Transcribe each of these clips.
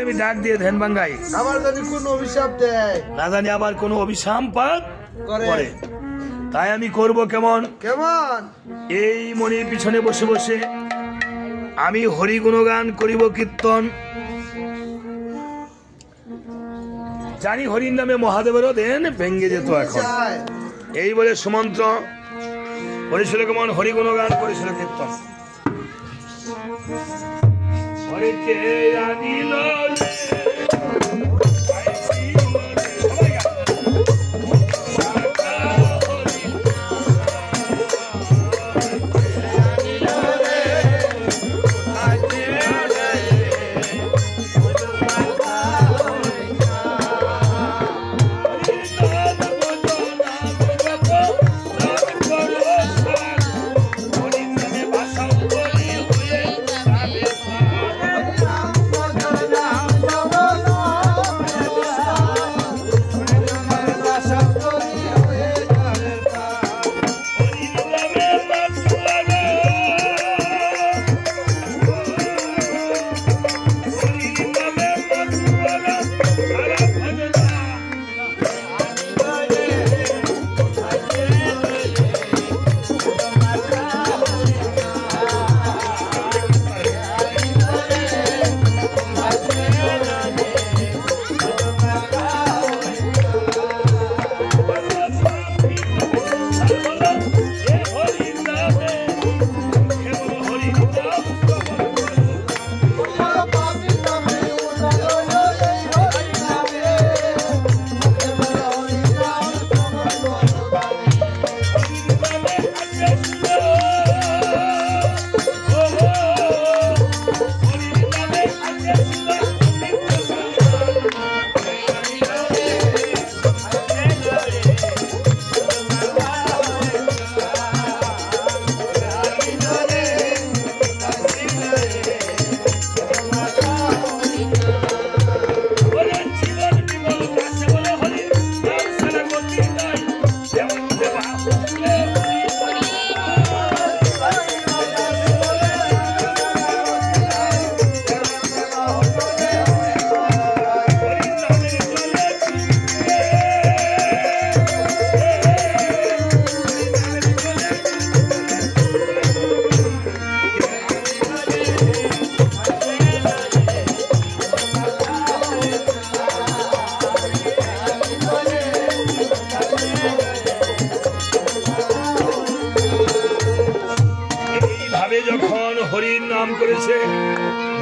আমি ডাক দিয়ে ধ্যান ভাঙ্গাই, আবার যদি কোনো অভিশাপ দেয়, না জানি আবার কোনো অভিশাপ পাপ করে, তাই আমি করব কেমন কেমন? এই মনির পিছনে বসে বসে আমি হরি গুণগান করিব কীর্তন। জানি হরির নামে মহাদেবেরও দেন ভেঙ্গে যেত এখন। এই বলে সুমন্ত্র করেছিল কেমন হরি গুণগান করেছিল কীর্তন। হরিকে আনিল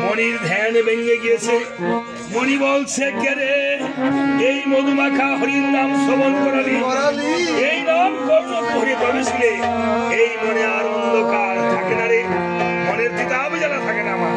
মনির ধ্যান ভেঙে গিয়েছে। মনি বলছে কে রে এই মধুমাখা হরির নাম শ্রবণ করালি, এই নাম কর্ণ করে প্রবেশিলে এই মনে আর অন্ধকার থাকে না রে, মনের তিতাব জ্বালা থাকে না আমার।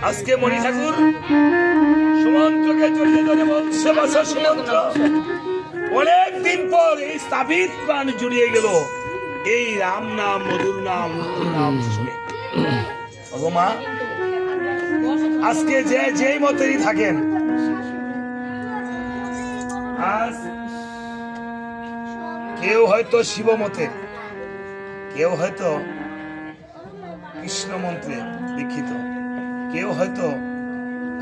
আজকে মণি ঠাকুর সুমন্ত্রকে জড়িয়ে ধরে বলছে বাসা সুমন্ত্র, অনেকদিন পর এই স্থাপিত প্রাণ জুড়িয়ে গেল এই রাম নাম মধুর নাম নাম শুনে। মা আজকে যে যেই মতেরই থাকেন, আজ কেউ হয়তো শিব মতে, কেউ হয়তো কৃষ্ণ মন্ত্রে দীক্ষিত, কেউ হয়তো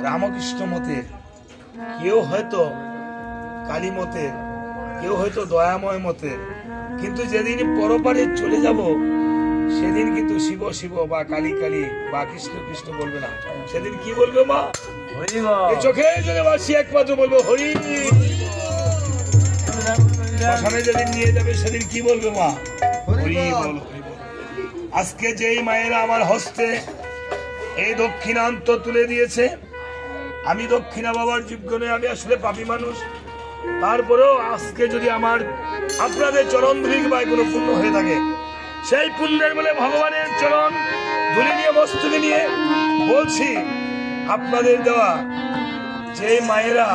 রামকৃষ্ণ মতে, কেউ হয়তো কালী মতে, কেউ হয়তো দয়াময় মতে, কিন্তু যেদিন পরপারে চলে যাব সেদিন কিন্তু শিব শিব বা কালী কালী বা কৃষ্ণ কৃষ্ণ বলবে না, সেদিন কি বলবে মা? চোখে জলে বাসি একমাত্র বলবো হরি। শ্মশানে যেদিন নিয়ে যাবে সেদিন কি বলবে মা? হরি বল। আজকে যেই মায়েরা আমার হস্তে এই দক্ষিণান্ত তুলে দিয়েছে, আমি দক্ষিণা বাবার যোগ্য নই, আমি আসলে পাপী মানুষ, তারপরেও আজকে যদি আমার আপনাদের চরণ ধুলি বা কোনো পুণ্য হয়ে থাকে, সেই পুণ্যের বলে ভগবানের চরণ ধুলি নিয়ে মস্তকে নিয়ে বলছি, আপনাদের দেওয়া যে মায়েরা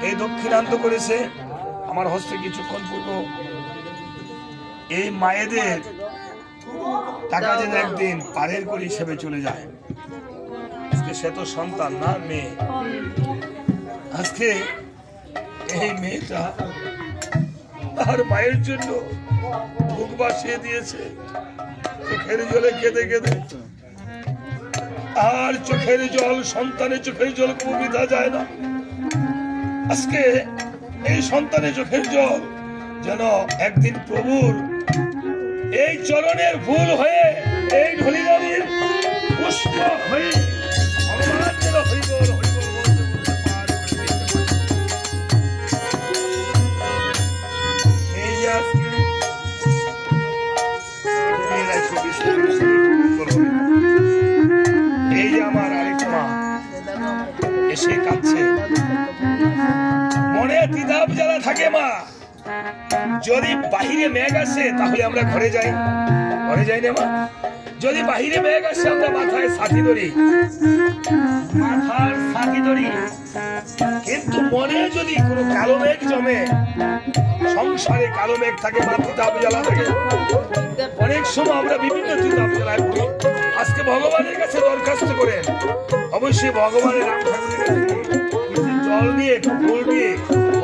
এই দক্ষিণান্ত করেছে আমার হস্তে কিছুক্ষণ পূর্ব, এই মায়েদের টাকা যেন একদিন পারের করে হিসেবে চলে যায়। আজকে সে তো সন্তান না, মেয়ে। আজকে এই মেয়েটা তার মায়ের জন্য বুক বাসিয়ে দিয়েছে, চোখের জলে কেঁদে কেঁদে। আর চোখের জল, সন্তানের চোখের জল কবিতা যায় না। আজকে এই সন্তানের চোখের জল যেন একদিন প্রভুর এই চরণের ফুল হয়ে, এই ঢলিদারির পুষ্প হয়ে ভগবান যেন হরিবল হরিবল এই যে আজকে এই যে আমার আরেক মা এসে কাঁদছে, মনে দ্বিধাব জ্বালা থাকে মা। যদি বাহিরে মেঘ আসে তাহলে আমরা ঘরে যাই, ঘরে যাই না মা? যদি বাহিরে মেঘ আসে আমরা মাথায় ছাতি ধরি, মাথার ছাতি ধরি, কিন্তু মনে যদি কোনো কালো মেঘ জমে, সংসারে কালো মেঘ থাকে, মা দ্বিধাব জ্বালা থাকে, অনেক সময় আমরা বিভিন্ন দ্বিধাব জ্বালায় পড়ি। আজকে ভগবানের কাছে দরখাস্ত করেন, অবশ্যই ভগবানের নাম ঠাকুরের কাছে জল দিয়ে ফুল দিয়ে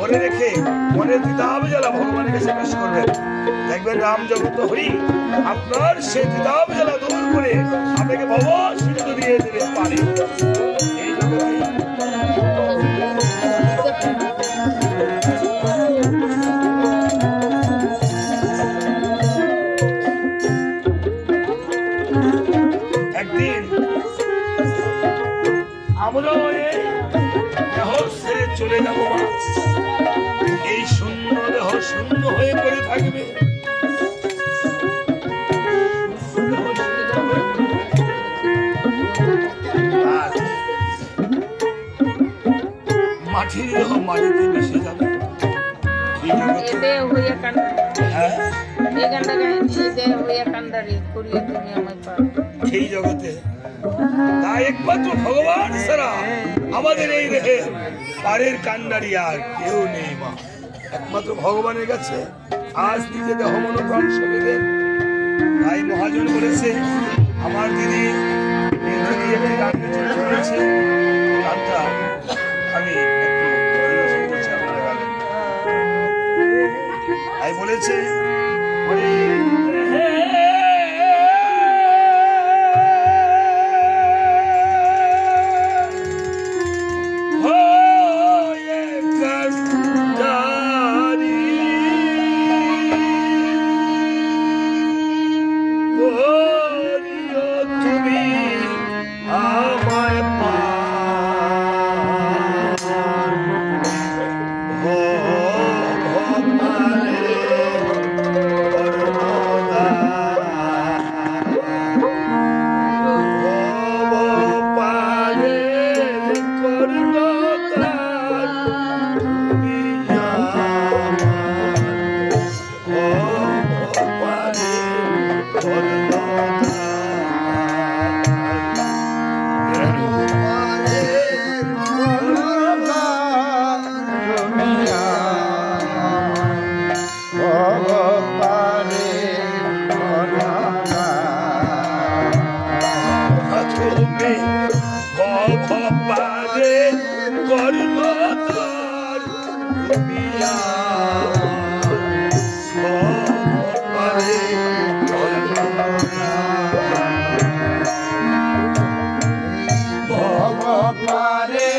মনে রেখে মনের দ্বিধাব জ্বালা ভগবানের কাছে পেশ করবেন, দেখবেন রাম জগত হরি আপনার সেই দ্বিধাব জ্বালা দূর করে আপনাকে ভগবান সিদ্ধ দিয়ে দেবে পারে। এই জগতে একদিন আমরাও দেহ ছেড়ে চলে যাব মা, এই শূন্য দেহ শূন্য হয়ে পড়ে থাকবে। মাটির দেহ মাটিতে মিশে যাবে। সেই জগতে তাই একমাত্র ভগবান ছাড়া আমাদের এই দেহে পারের কান্ডারি আর কেউ নেই মা, একমাত্র ভগবানের কাছে আজ নিজে দেহ মনোপ্রাণ সঁপে দেন। তাই মহাজন বলেছে, আমার দিদি একটি গান করেছে, গানটা আমি একটু পরিবেশন করছি আপনারা গাবেন। তাই বলেছে তুমি তুমি ভবপারে কর্ণধর তুমিয়া ভবপারে ভবপারে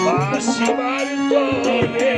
বাসিবার তোরে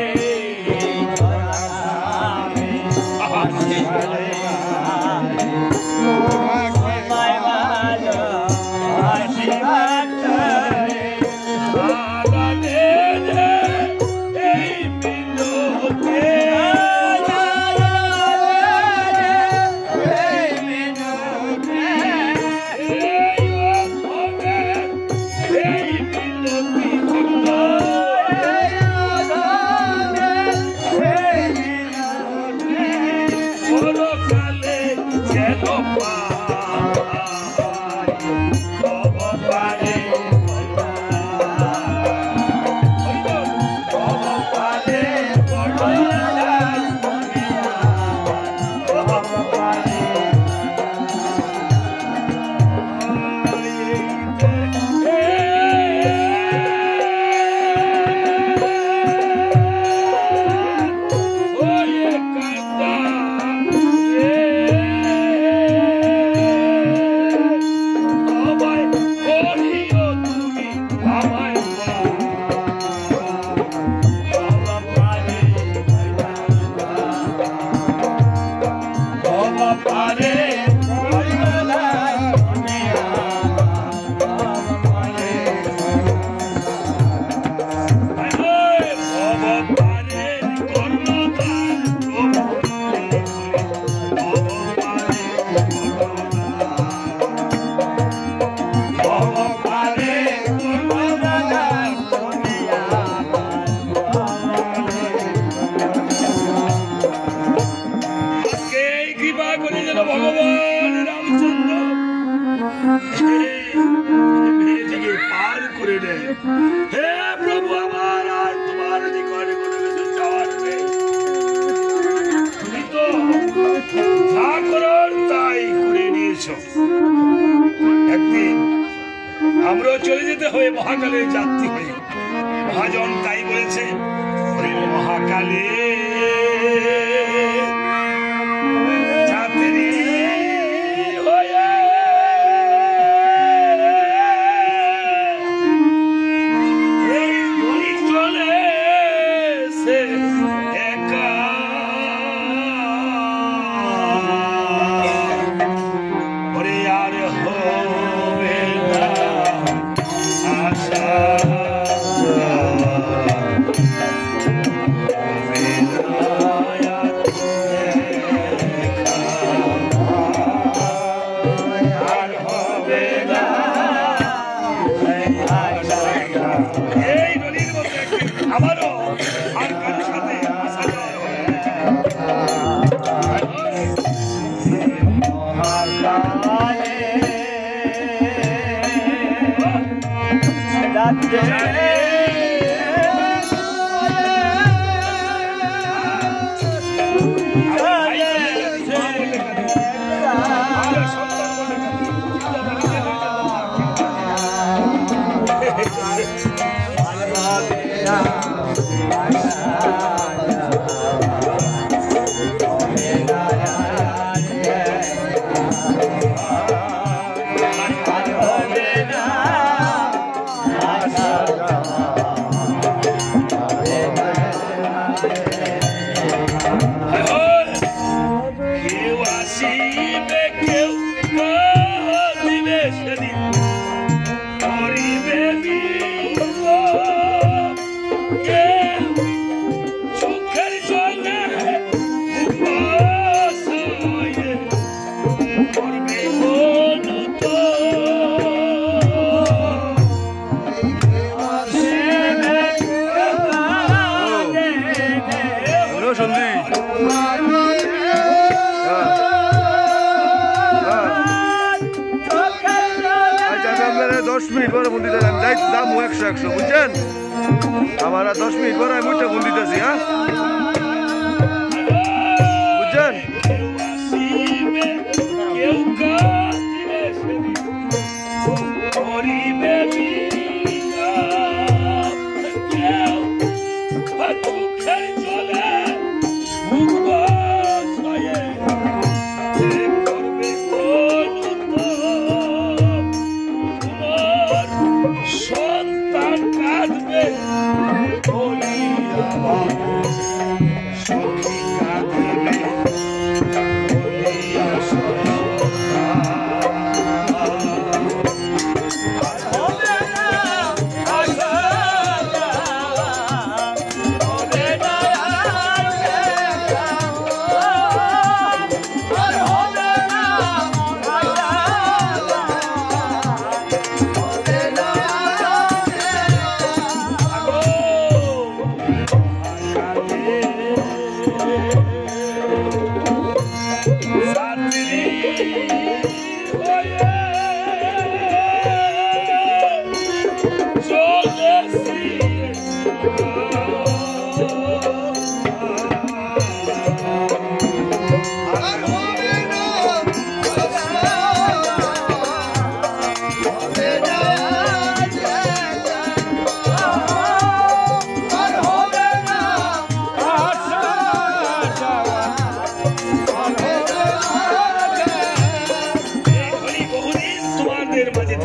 ভগবান রামচন্দ্র মেয়েটিকে পার করে দেয়। হে প্রভু আমার, আর তোমার নিকটে কোনো কিছু চাওয়ার নেই, তুমি তো যা করার তাই করে নিয়েছো। একদিন আমরাও চলে যেতে হবে মহাকালের যাত্রী হয়ে। মহাজন তাই বলেছে, মহাকালে বুঝছেন, আমার 10 মিনিট পরে আমি মুঠটা ফোন দিতেছি। হ্যাঁ বুঝছেন,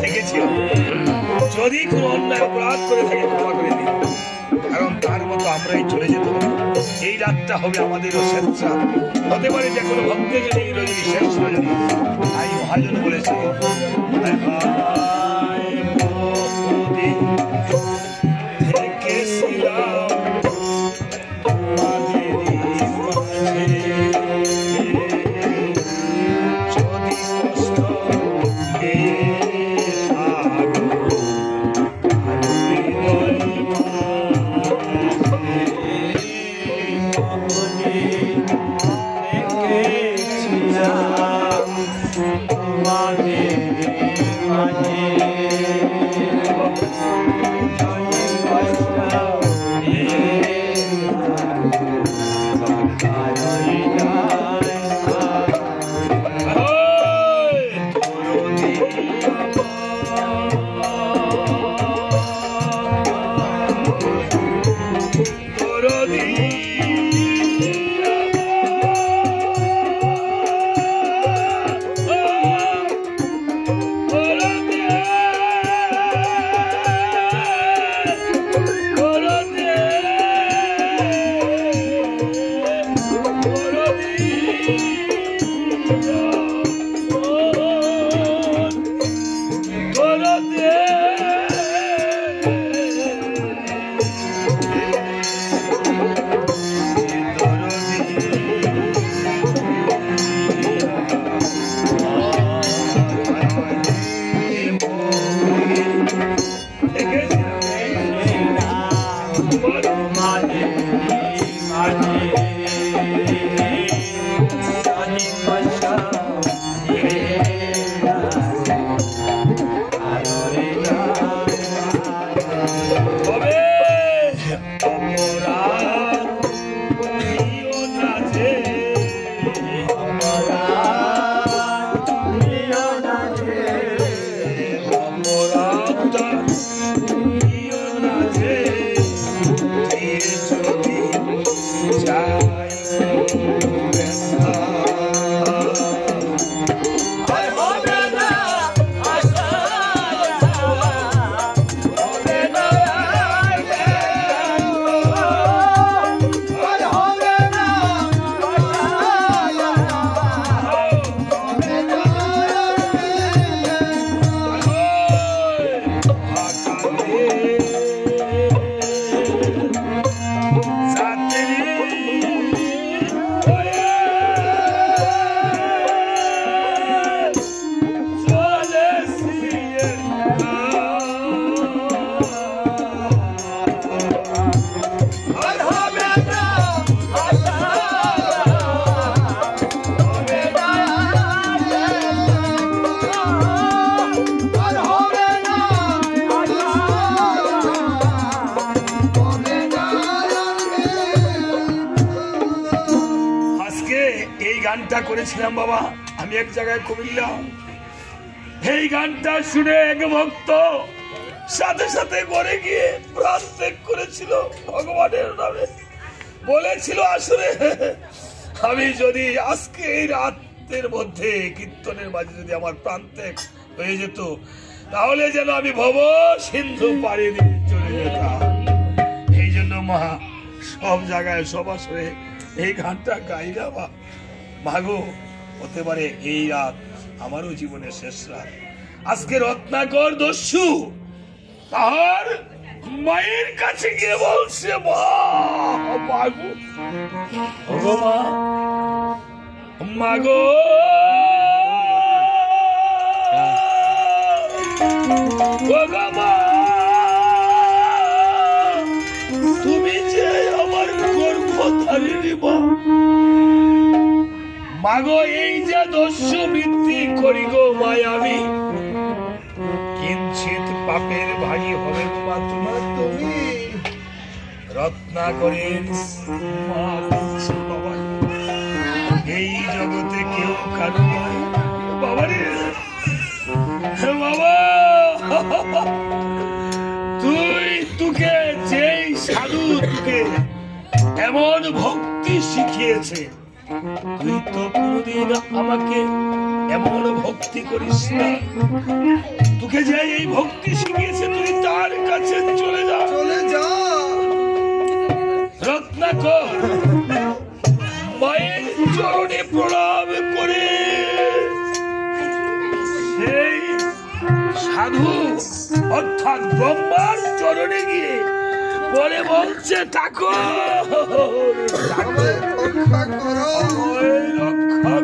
দেখেছিলাম যদি কোনো অন্যায় অপরাধ করে থাকে ক্ষমা করে দিন, কারণ তার মতো আমরাই চলে যেত। এই রাতটা হবে আমাদেরও শেষ রাত, হতে পারে যে কোনো ভক্তের জন্য এই রজনী শেষ রজনী। তাই মহাজন বলেছে থেকেছিলাম তোমাদেরই মাঝে, যদি কষ্ট পেয়ে থাকো করেছিলাম বাবা। আমি এক জায়গায় কুমিল্লা, এই গানটা শুনে এক ভক্ত সাথে সাথে ঘরে গিয়ে প্রাণ ত্যাগ করেছিল ভগবানের নামে। বলেছিল আসলে আমি যদি আজকে এই রাতের মধ্যে কীর্তনের মাঝে যদি আমার প্রাণ ত্যাগ হয়ে যেত, তাহলে যেন আমি ভব সিন্ধু পাড়ি দিয়ে চলে যেতাম। এই জন্য মা সব জায়গায় সব আসরে এই গানটা গাই না। মাগো, হতে পারে এই রাত আমারও জীবনের শেষ রাত। আজকে রত্নাকর দস্যু তাহার মায়ের কাছে গিয়ে বলছে, মাগো মাগো তুমি যে আমার গর্ভধারিণী মা, মাগো এই যে দস্যু বৃত্তি করি গো মায় আমি, কিঞ্চিত পাপের ভারী হবে মা তোমার। তুমি রত্নাকরের মা বলছে, বাবা এই জগতে কেউ কারো নয় বাবারে। বাবা তোকে যেই সাধু তোকে এমন ভক্তি শিখিয়েছে, তুই তো কোনদিন আমাকে এমন ভক্তি করিস না। তোকে যে এই ভক্তি শিখিয়েছে তুই তার কাছে চলে যা। রত্নাকর মায়ের চরণে প্রণাম করে সেই সাধু অর্থাৎ ব্রহ্মার চরণে গিয়ে পরে বলছে ঠাকুর রক্ষা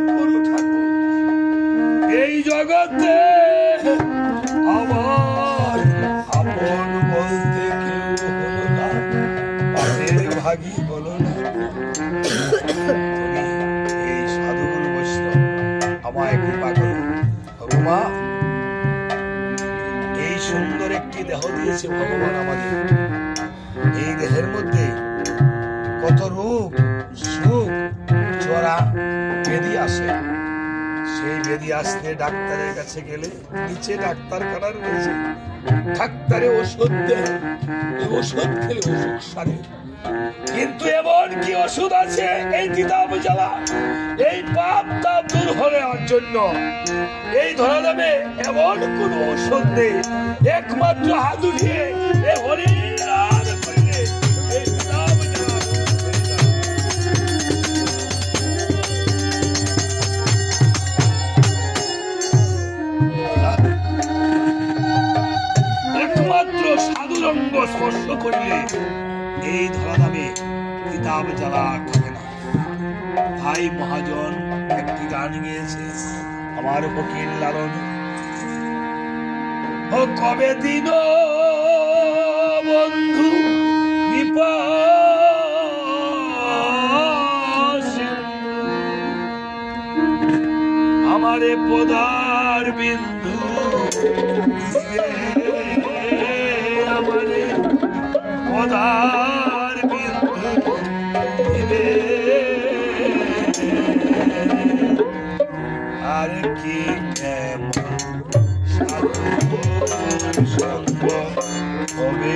করো ঠাকুর। এই জগতে আমার আপন বলতে কেউ হলো না, পাপের ভাগী হলো না। এই সাধুগুরু বৈষ্ণব আমায় কৃপা করো। মা এই সুন্দর একটি দেহ দিয়েছে ভগবান আমাদের। এই দেহের মধ্যে কত রোগ সুখ জরা ব্যাধি আসে। সেই ব্যাধি আসলে ডাক্তারের কাছে গেলে নিচে ডাক্তারখানা রয়েছে, ডাক্তারে ওষুধ দেয়, ওষুধ খেলে ওষুধ সারে। কিন্তু এমন কি ওষুধ আছে এই কিতাব জ্বালা এই পাপ তাপ দূর হওয়ার জন্য? এই ধরনে এমন কোন ওষুধ নেই, একমাত্র হাত উঠিয়ে এই হরির নাম করলে এই কিতাব জ্বালা একমাত্র সাধুরঙ্গ স্পর্শ করিলে এই ধরাধামে কিতাব জ্বালা থাকে না। ভাই মহাজন একটি গান গিয়েছে আমার ফকির লালন। ও কবে দিন বন্ধু কৃপা আমারে পদার বিন্দু আমারে পদার বিন্দু দিবে আর কি কেমন সাধু সঙ্গ হবে।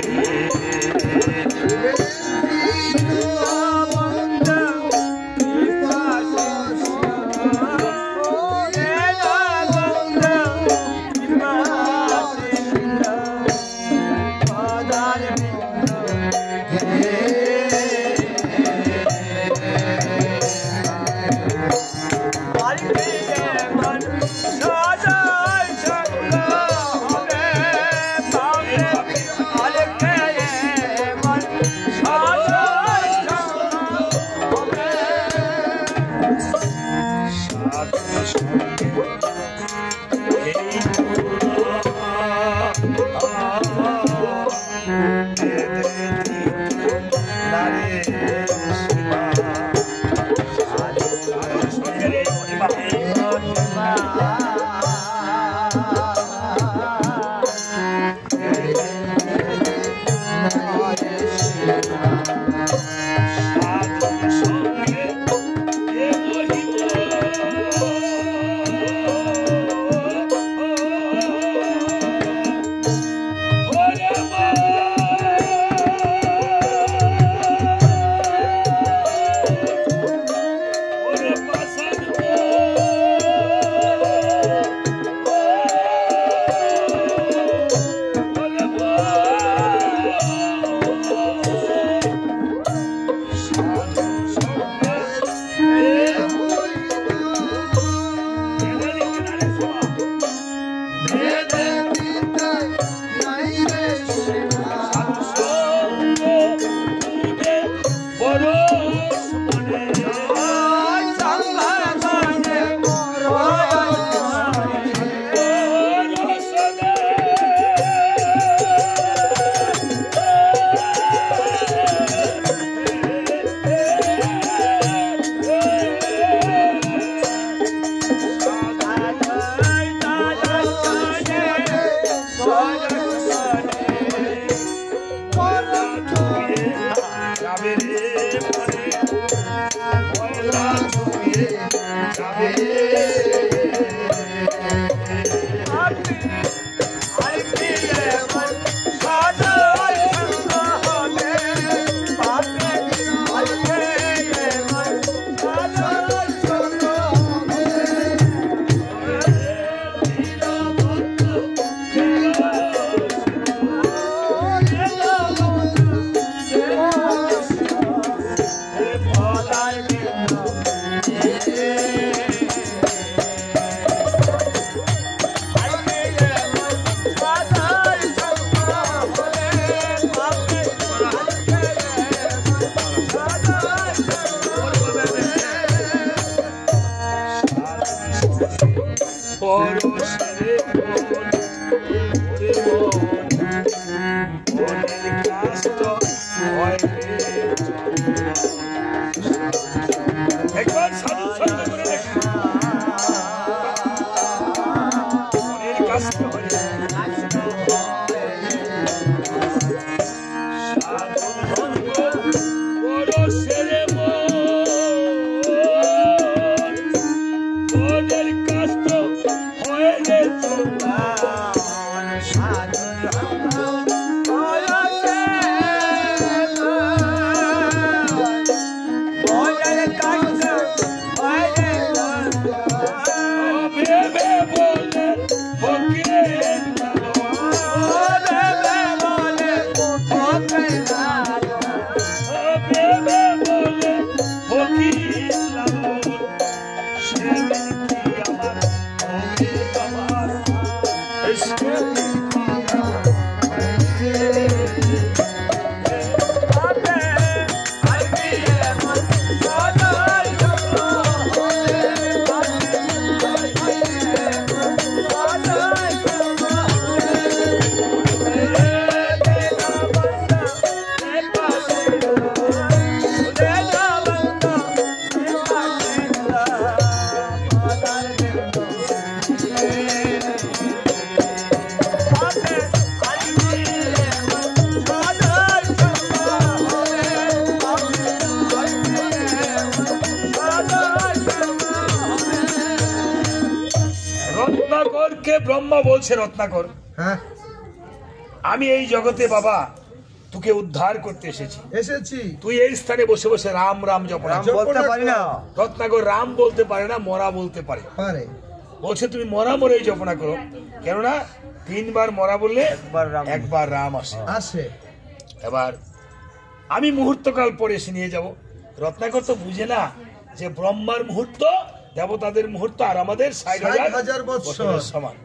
ব্রহ্মা বলছে রত্নাকর, হ্যাঁ আমি এই জগতে বাবা তোকে উদ্ধার করতে এসেছি। তুই এই স্থানে বসে বসে রাম রাম জপনা বলতে পারি না। রত্নাকর রাম বলতে পারে না, মরা বলতে পারে। বলছে তুমি মরা মরেই জপনা করো, কেননা 3 বার মরা বললে একবার রাম আসে। এবার আমি মুহূর্তকাল পরে এসে নিয়ে যাব। রত্নাকর তো বুঝে না যে ব্রহ্মার মুহূর্ত দেবতাদের মুহূর্ত আর আমাদের 60,000 বছরের সমান।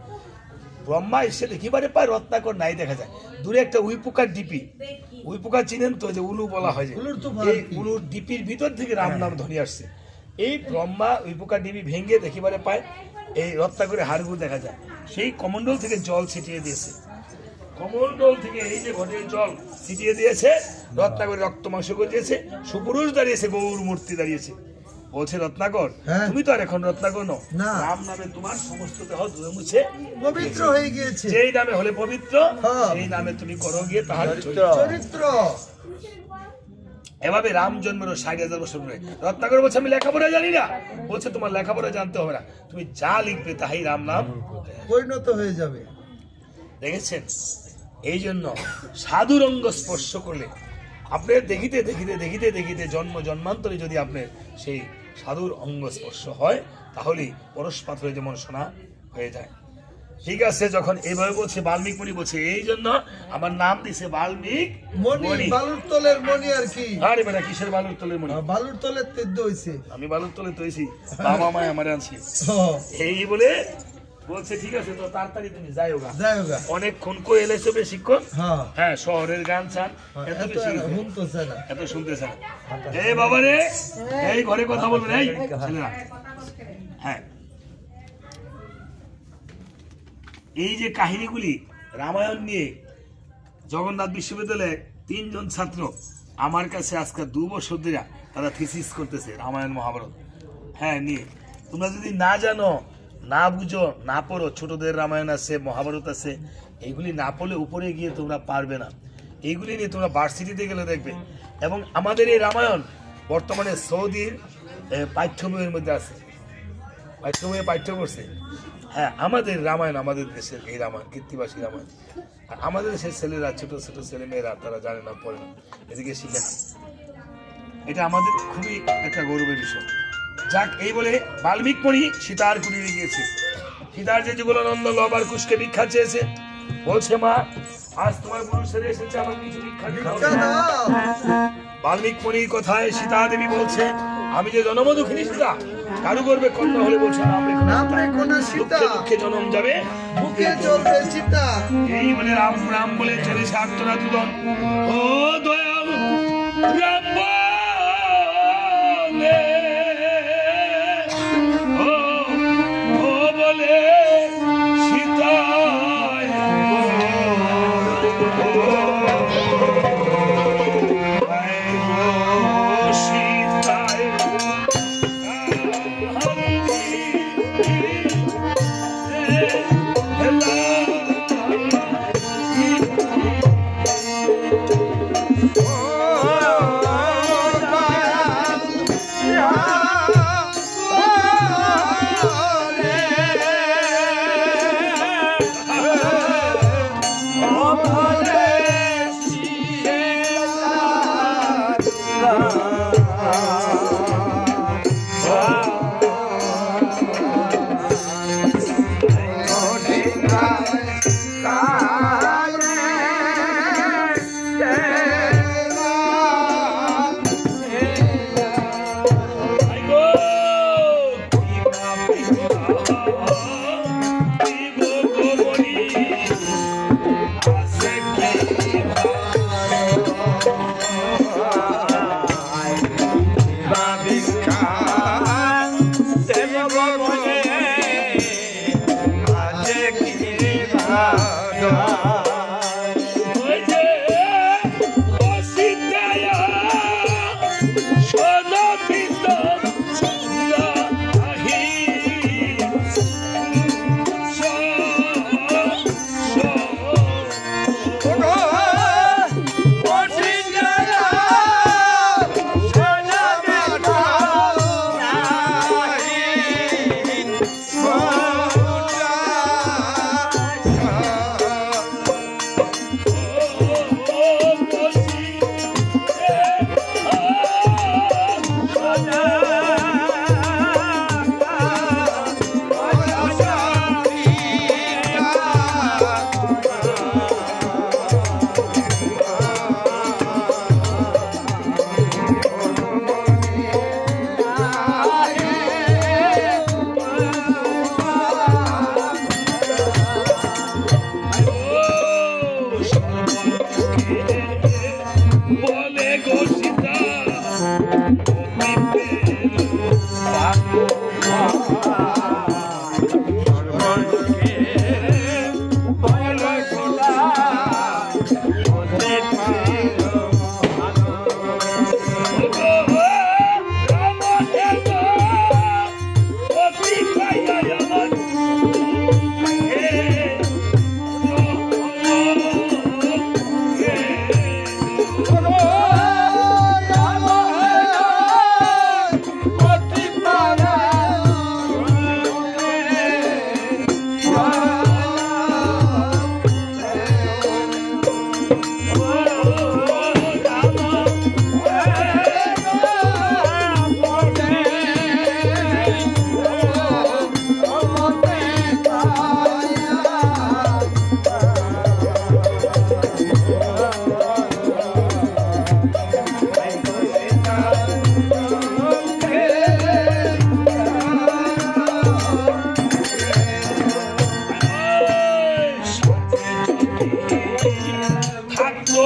ব্রহ্মা এসে দেখিবারে পায় রত্নাকর নাই দেখা যায়। দূরে একটা উইপোকার ডিপি, উইপোকা চিনেন তো, যে উলু বলা হয়, যে এই উলুর ডিপির ভিতর থেকে রাম নাম ধ্বনি আসছে। এই ব্রহ্মা উইপোকার ডিপি ভেঙে দেখিবারে পায় এই রত্নাকরের হাড়গুলো দেখা যায়। সেই কমণ্ডল থেকে জল ছিটিয়ে দিয়েছে, কমণ্ডল থেকে এই যে ঘটের জল ছিটিয়ে দিয়েছে, রত্নাকরের রক্ত মাংস করে দিয়েছে। সুপুরুষ দাঁড়িয়েছে, গৌর মূর্তি দাঁড়িয়েছে। বলছে রত্নাকর, তুমি তো আর এখন রত্নাকর নও, রাম নামে তোমার সমস্ত দেহ ধুয়ে মুছে পবিত্র হয়ে গিয়েছে। যেই নামে হলে পবিত্র, সেই নামে তুমি করো গিয়ে তাহার চরিত্র। এভাবে রাম জন্মের 60,000 বছর পরে রত্নাকর বলছে আমি লেখাপড়া জানি না। বলছে তোমার লেখাপড়া জানতে হবে না, তুমি যা লিখবে তাই রাম নাম পরিণত হয়ে যাবে। দেখেছেন, এই জন্য সাধুর অঙ্গ স্পর্শ করলে আপনার দেখিতে দেখিতে দেখিতে দেখিতে জন্ম জন্মান্তরে যদি আপনার সেই সাধুর অঙ্গ স্পর্শ হয়, তাহলে পরশ পাথরে যেমন সোনা হয়ে যায়। ঠিক আছে, যখন এইভাবে বলছে বাল্মীক মুনি বলছে, এই জন্য আমার নাম দিছে বাল্মীক মণি। বালুর তলের মণি আর কি? আরে বেটা, কিসের বালুর তলের মণি? বালুর তলের তেদ্দ হইছে। আমি বালুর তলে তৈছি, বাবা মায় আমার আনছি। এই বলে বলছে ঠিক আছে, তো তাড়াতাড়ি তুমি যাইওগা। অনেকক্ষণ কই এলেছো বেশিক্ষণ? হ্যাঁ, শহরের গান চান এত বেশি শুনতেছে না, এত শুনতেছে না। এই বাবা রে, এই ঘরে কথা বলবেন এই ছেলেরা। হ্যাঁ, এই যে কাহিনীগুলি রামায়ণ নিয়ে জগন্নাথ বিশ্ববিদ্যালয়ে 3 জন ছাত্র আমার কাছে আজকে 2 বছর ধরে তারা থিসিস করতেছে রামায়ণ মহাভারত। হ্যাঁ, নিয়ে তোমরা যদি না জানো, না বুঝো, না পড়ো, ছোটদের রামায়ণ আছে, মহাভারত আছে, এইগুলি না পড়লে উপরে গিয়ে তোমরা পারবে না। এইগুলি নিয়ে তোমরা ভার্সিটিতে গেলে দেখবে। এবং আমাদের এই রামায়ণ বর্তমানে সৌদির পাঠ্যবইয়ের মধ্যে আছে, পাঠ্যবইয়ে পাঠ্য করছে। হ্যাঁ, আমাদের রামায়ণ, আমাদের দেশের এই রামায়ণ, কীর্তিবাসী রামায়ণ। আর আমাদের দেশের ছেলেরা, ছোট ছোট ছেলে মেয়েরা, তারা জানে না, পড়ে না, এদিকে শিখে না। এটা আমাদের খুবই একটা গৌরবের বিষয়। যাক, এই বলে বাল্মীক মুনি সীতার কুটিরে গিয়েছে। সীতার যে যুগল নন্দ লবার কুশকে ভিক্ষা চেয়েছে, বলছে মা আজ তোমার পুরুষ ছেলে এসেছে, আমার কিছু ভিক্ষা দাও। বাল্মীক মুনির কথায় সীতা দেবী বলছে, আমি যে জন্ম দুঃখিনী সীতা, কারু করবে কন্যা হলে বলছে দুঃখে জন্ম যাবে, বুকে চলবে সীতা। এই বলে রাম রাম বলে চলেছে আত্মরা দুদন। ও দয়াল রাম বলে, ও বলে সীতা, গো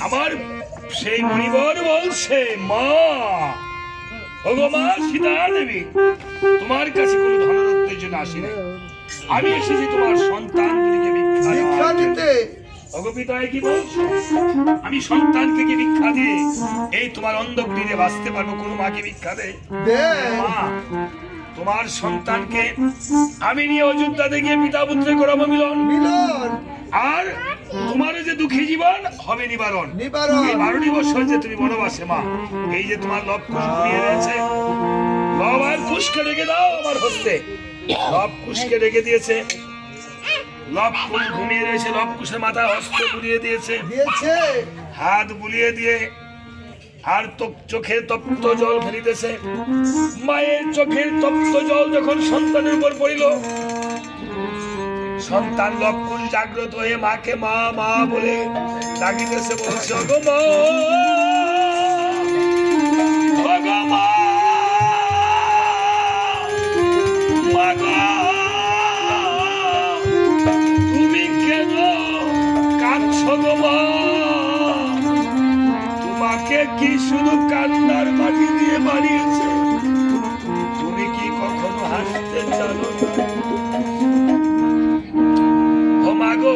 আমার সেই মণিবর বলছে মা ভগবান সীতা দেবী তোমার কাছে কোনো ধনরত্নের জন্য আসি নাই, আমি এসেছি তোমার সন্তানগুলিকে ভিক্ষা দিতে। ভগপিতায় কি বলছো? আমি সন্তানকে কি ভিক্ষা দিয়ে এই তোমার অন্ধকুটিরে বাঁচতে পারবো? কোনো মাকে ভিক্ষা দেয়? মা তোমার সন্তানকে আমি নিয়ে অযোধ্যাতে গিয়ে পিতা পুত্রে করাবো মিলন, আর তোমার যে দুঃখী জীবন হবে নিবারণ। এই 12টি বছর যে তুমি বনবাসে মা, এই যে তোমার লব কুশ ঘুমিয়ে রয়েছে, লব আর কুশকে রেখে দাও আমার হস্তে। লব কুশকে রেখে দিয়েছে, লব কুশ ঘুমিয়ে রয়েছে, লব কুশের মাথা হস্ত বুলিয়ে দিয়েছে, হাত বুলিয়ে দিয়ে আর চোখের তপ্ত জল ফেলিতেছে। মায়ের চোখের তপ্ত জল যখন সন্তানের উপর পড়িল, সন্তান লক্ষণ জাগ্রত হয়ে মাকে মা মা বলে ডাকিতেছে, বলছে ওগো মা, ওগো মা, তুমি কেন কাঁদছো গো মা? তোমাকে কি শুধু কান্নার মাটি দিয়ে বানিয়েছে? তুমি কি কখনো হাসতে জানো না? মাগো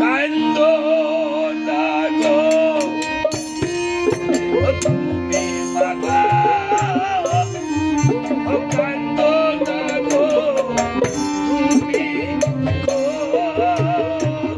কান্দো না গো, তুমি মাগো কান্দো না গো, তুমি কান্দো না গো,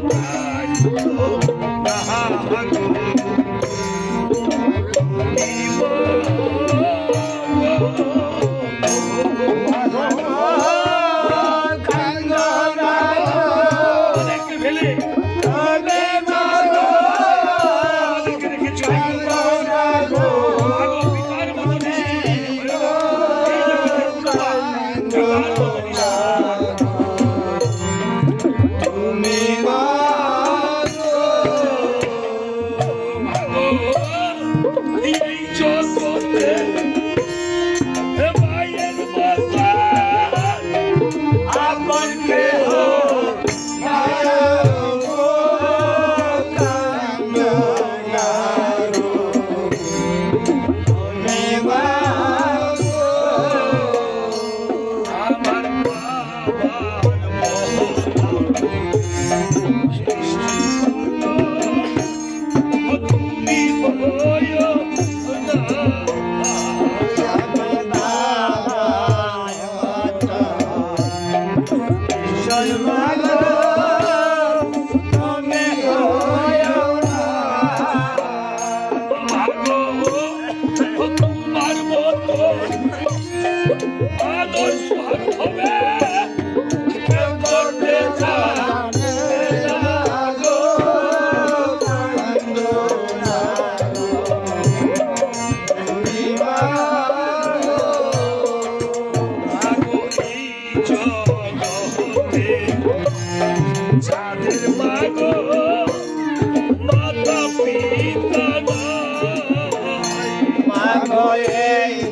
Mago,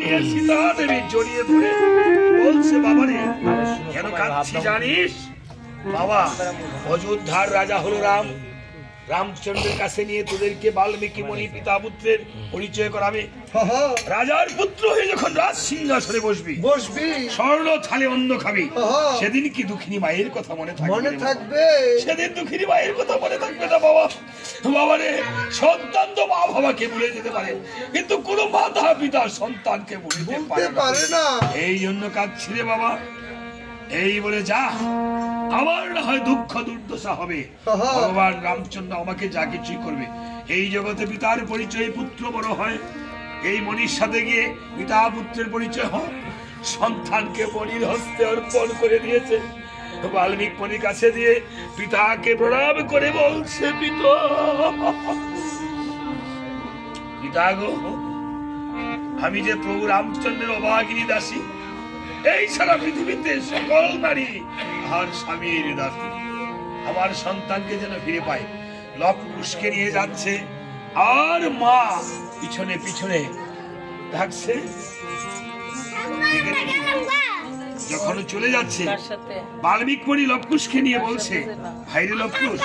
নিয়ে সীতা দেবী জড়িয়ে ধরে বলছে, বাবারে কেন কাঁদছি জানিস? বাবা, অযোধ্যার রাজা হলো রাম, রামচন্দ্রের কাছে নিয়ে তোদেরকে বাল্মীকি মুনি পিতা পুত্রের পরিচয় করাবে। রাজার পুত্র হয়ে যখন রাজ সিংহাসনে বসবি, স্বর্ণ থালে অন্ন খাবি, সেদিন কি দুঃখিনী মায়ের কথা মনে থাকবে? সেদিন দুঃখিনী মায়ের কথা মনে থাকবে না বাবা। বাবারে, সন্তান তো মা বাবাকে ভুলে যেতে পারে, কিন্তু কোন মাতা পিতা সন্তানকে ভুলতে পারে না। এই জন্য কাঁদছি রে বাবা। এই বলে যা, আমার না হয় দুঃখ দুর্দশা হবে, ভগবান রামচন্দ্র আমাকে যা কিছুই করবে। এই জগতে পিতার পরিচয় পুত্র বড় হয়, এই মনির সাথে গিয়ে পিতা পুত্রের পরিচয় হয়। সন্তানকে মনির হস্তে অর্পণ করে দিয়েছে। বাল্মীকি মনির কাছে দিয়ে পিতাকে প্রণাম করে বলছে, পিতা গো, আমি যে প্রভু রামচন্দ্রের অভাগিনী দাসী, এই সারা পৃথিবীতে সকল নারী আর স্বামীর দাসী। আমার সন্তানকে যেন ফিরে পায়। লবকুশকে নিয়ে যাচ্ছে, আর মা পিছনে পিছনে থাকছে। যখন চলে যাচ্ছে, বাল্মীকি মুনি লবকুশকে নিয়ে বলছে, ভাইরে লবকুশ,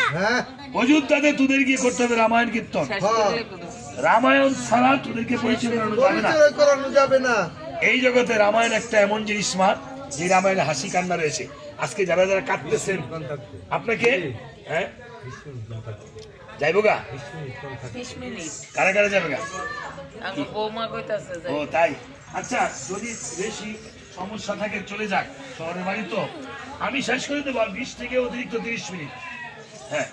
অযোধ্যাতে তোদের গিয়ে করতে হবে রামায়ণ কীর্তন। রামায়ণ ছাড়া তোদেরকে পরিচয় করানো যাবে না। এই জগতে রামায়ণ একটা এমন জিনিস মা, যে রামায়ণে হাসি কান্না রয়েছে। আজকে যারা যারা কাঁদতেছেন, আপনাকে যাইবো গা, কারা কারা যাবে গা? ও তাই, আচ্ছা, যদি বেশি সমস্যা থাকে চলে যাক, শহরের বাড়ি তো আমি শেষ করে দেবো 20 থেকে অতিরিক্ত 30 মিনিট। হ্যাঁ,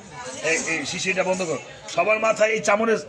এই শিশিটা বন্ধ কর। সবার মাথায় এই চামড়ের